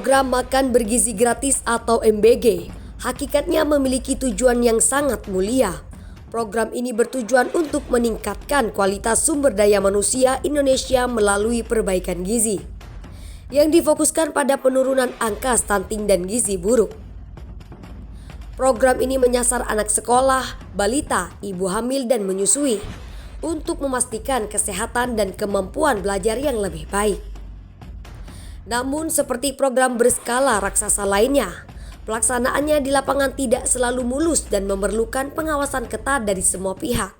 Program Makan Bergizi Gratis atau MBG hakikatnya memiliki tujuan yang sangat mulia. Program ini bertujuan untuk meningkatkan kualitas sumber daya manusia Indonesia melalui perbaikan gizi, yang difokuskan pada penurunan angka stunting dan gizi buruk. Program ini menyasar anak sekolah, balita, ibu hamil dan menyusui untuk memastikan kesehatan dan kemampuan belajar yang lebih baik. Namun seperti program berskala raksasa lainnya, pelaksanaannya di lapangan tidak selalu mulus dan memerlukan pengawasan ketat dari semua pihak.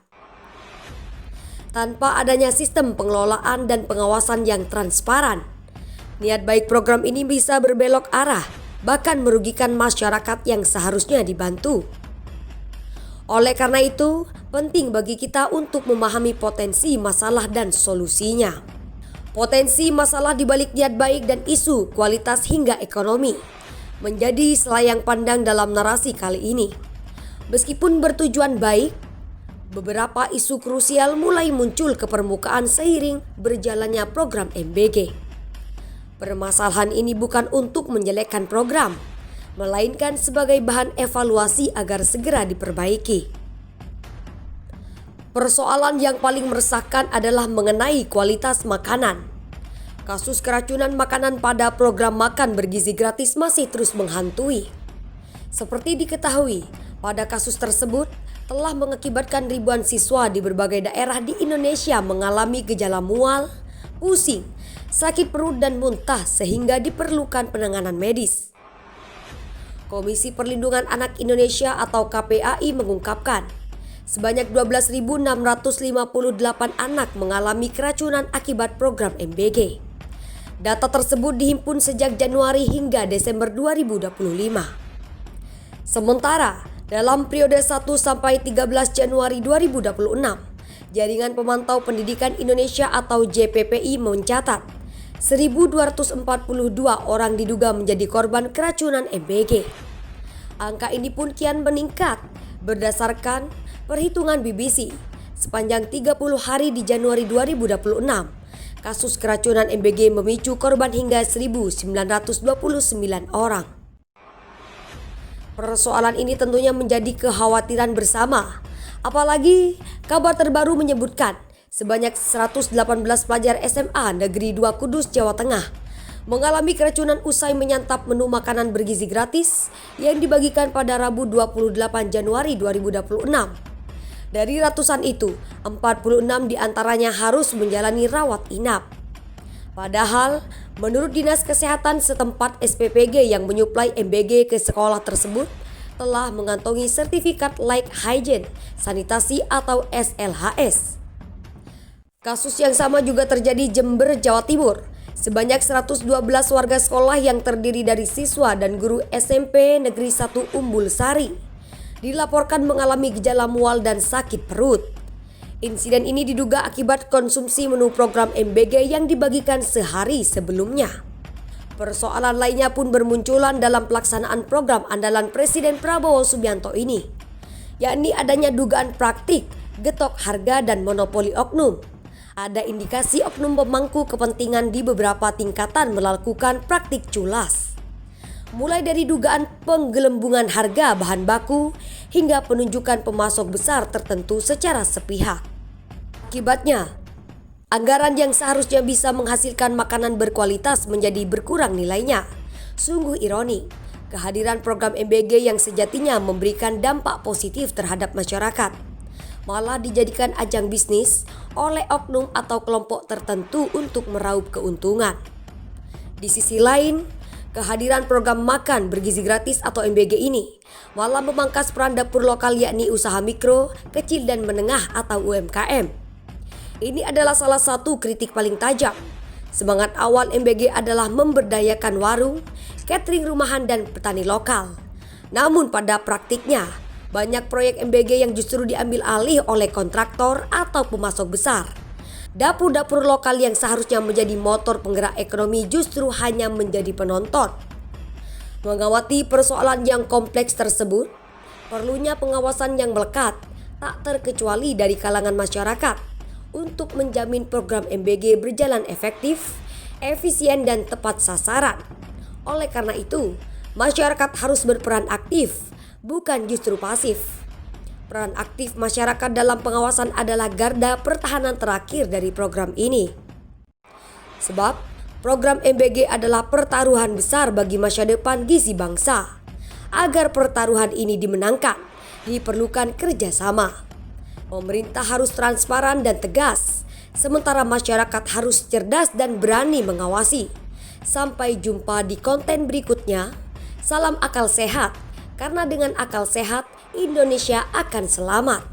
Tanpa adanya sistem pengelolaan dan pengawasan yang transparan, niat baik program ini bisa berbelok arah, bahkan merugikan masyarakat yang seharusnya dibantu. Oleh karena itu, penting bagi kita untuk memahami potensi masalah dan solusinya. Potensi masalah di balik niat baik dan isu kualitas hingga ekonomi menjadi selayang pandang dalam narasi kali ini. Meskipun bertujuan baik, beberapa isu krusial mulai muncul ke permukaan seiring berjalannya program MBG. Permasalahan ini bukan untuk menjelekkan program, melainkan sebagai bahan evaluasi agar segera diperbaiki. Persoalan yang paling meresahkan adalah mengenai kualitas makanan. Kasus keracunan makanan pada program makan bergizi gratis masih terus menghantui. Seperti diketahui, pada kasus tersebut telah mengakibatkan ribuan siswa di berbagai daerah di Indonesia mengalami gejala mual, pusing, sakit perut dan muntah sehingga diperlukan penanganan medis. Komisi Perlindungan Anak Indonesia atau KPAI mengungkapkan, sebanyak 12.658 anak mengalami keracunan akibat program MBG. Data tersebut dihimpun sejak Januari hingga Desember 2025. Sementara, dalam periode 1 sampai 13 Januari 2026, Jaringan Pemantau Pendidikan Indonesia atau JPPI mencatat 1.242 orang diduga menjadi korban keracunan MBG. Angka ini pun kian meningkat berdasarkan perhitungan BBC. Sepanjang 30 hari di Januari 2026, kasus keracunan MBG memicu korban hingga 1.929 orang. Persoalan ini tentunya menjadi kekhawatiran bersama. Apalagi kabar terbaru menyebutkan sebanyak 118 pelajar SMA Negeri 2 Kudus, Jawa Tengah mengalami keracunan usai menyantap menu makanan bergizi gratis yang dibagikan pada Rabu 28 Januari 2026. Dari ratusan itu, 46 diantaranya harus menjalani rawat inap. Padahal, menurut Dinas Kesehatan setempat SPPG yang menyuplai MBG ke sekolah tersebut telah mengantongi sertifikat Layak Hygiene Sanitasi atau SLHS. Kasus yang sama juga terjadi Jember, Jawa Timur. Sebanyak 112 warga sekolah yang terdiri dari siswa dan guru SMP Negeri 1 Umbul Sari dilaporkan mengalami gejala mual dan sakit perut. Insiden ini diduga akibat konsumsi menu program MBG yang dibagikan sehari sebelumnya. Persoalan lainnya pun bermunculan dalam pelaksanaan program andalan Presiden Prabowo Subianto ini, yakni adanya dugaan praktik getok harga dan monopoli oknum. Ada indikasi oknum pemangku kepentingan di beberapa tingkatan melakukan praktik culas. Mulai dari dugaan penggelembungan harga bahan baku hingga penunjukan pemasok besar tertentu secara sepihak. Akibatnya, anggaran yang seharusnya bisa menghasilkan makanan berkualitas menjadi berkurang nilainya. Sungguh ironi, kehadiran program MBG yang sejatinya memberikan dampak positif terhadap masyarakat malah dijadikan ajang bisnis oleh oknum atau kelompok tertentu untuk meraup keuntungan. Di sisi lain, kehadiran program makan bergizi gratis atau MBG ini malah memangkas peran dapur lokal yakni usaha mikro, kecil dan menengah atau UMKM. Ini adalah salah satu kritik paling tajam. Semangat awal MBG adalah memberdayakan warung, catering rumahan dan petani lokal. Namun pada praktiknya, banyak proyek MBG yang justru diambil alih oleh kontraktor atau pemasok besar. Dapur-dapur lokal yang seharusnya menjadi motor penggerak ekonomi justru hanya menjadi penonton. Mengawati persoalan yang kompleks tersebut, perlunya pengawasan yang melekat, tak terkecuali dari kalangan masyarakat, untuk menjamin program MBG berjalan efektif, efisien dan tepat sasaran. Oleh karena itu, masyarakat harus berperan aktif, bukan justru pasif. Peran aktif masyarakat dalam pengawasan adalah garda pertahanan terakhir dari program ini. Sebab, program MBG adalah pertaruhan besar bagi masa depan gizi bangsa. Agar pertaruhan ini dimenangkan, diperlukan kerjasama. Pemerintah harus transparan dan tegas, sementara masyarakat harus cerdas dan berani mengawasi. Sampai jumpa di konten berikutnya. Salam akal sehat, karena dengan akal sehat, Indonesia akan selamat.